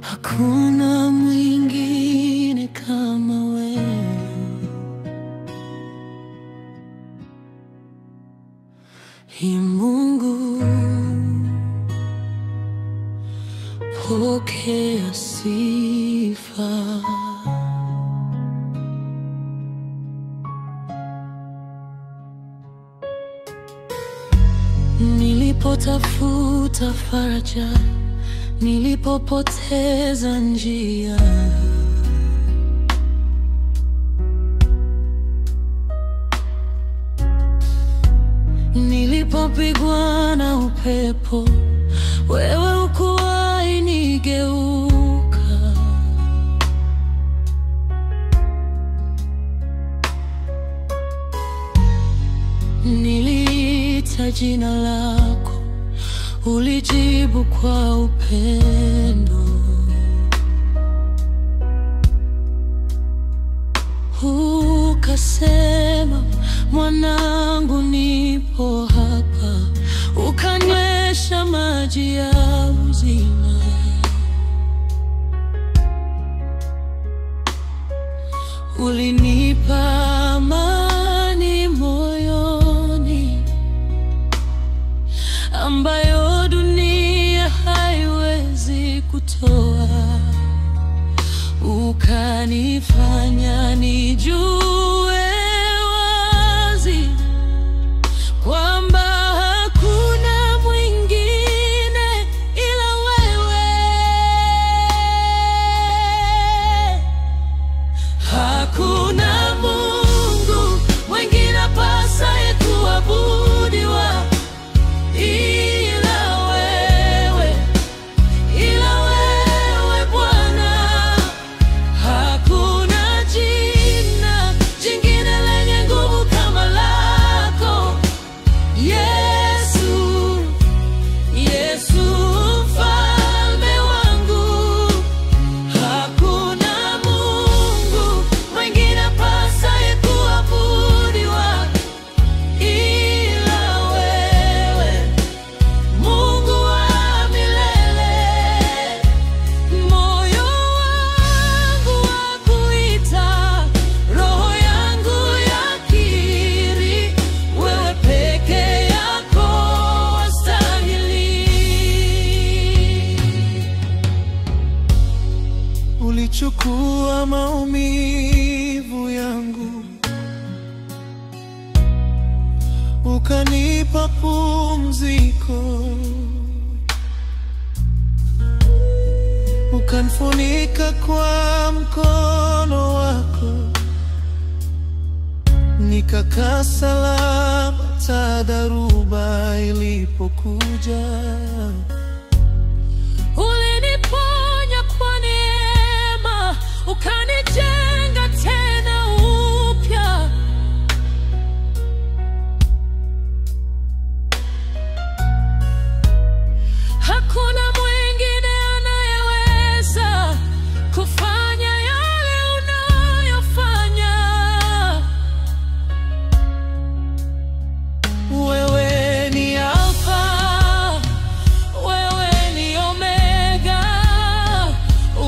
Hakuna mwingine kama wewe. Mungu, pokea sifa. Nilipotafuta faraja, nilipopoteza njia, nilipopigwa na upepo, wewe hukuwahi nigeuka. Niliita jina lako, ulijibu kwa upendo. Ukasema, mwanangu, nipo hapa. Ukanywesha maji ya uzima. Ulinipa amani moyoni ambayo dunia haiwezi kutoa. Ukanifanya nijue wazi kwamba hakuna mwingine ila wewe. Hakuna Mungu mwingine apasaye kuabudiwa ila wewe, ila wewe Bwana. Hakuna jina jingine lenye nguvu kama lako, Yesu, Yesu mfalme wangu. Hakuna Mungu mwingine apasaye kuabudiwa ila wewe, Mungu wa milele. Moyo wangu wakuita, roho yangu yakiri, wewe peke yako wastahili. Ulichukua maumivu yangu, ukanipa pumziko, ukanifunika kwa mkono wako, nikakaa salama hata dharuba ilipokuja. Uliniponya kwa neema, ukanijenga tena upya. Hakuna mwingine anayeweza kufanya yale unayofanya. Wewe ni Alfa, wewe ni Omega,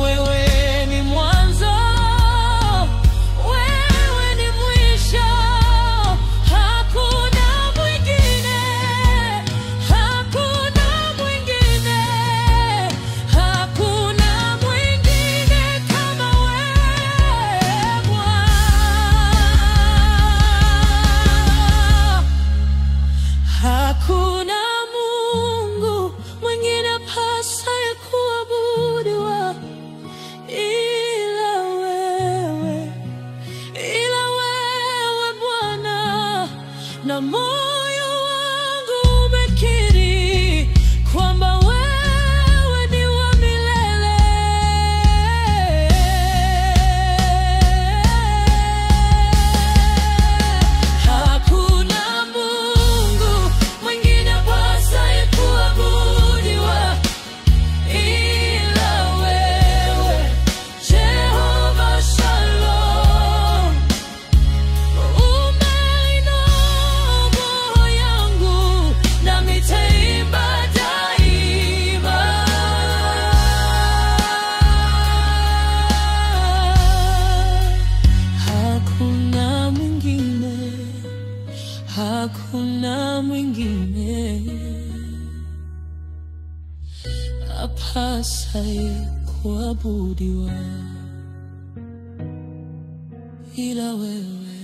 wewe ni mwanzo hakuna mwingine apasaye kuabudiwa ila wewe.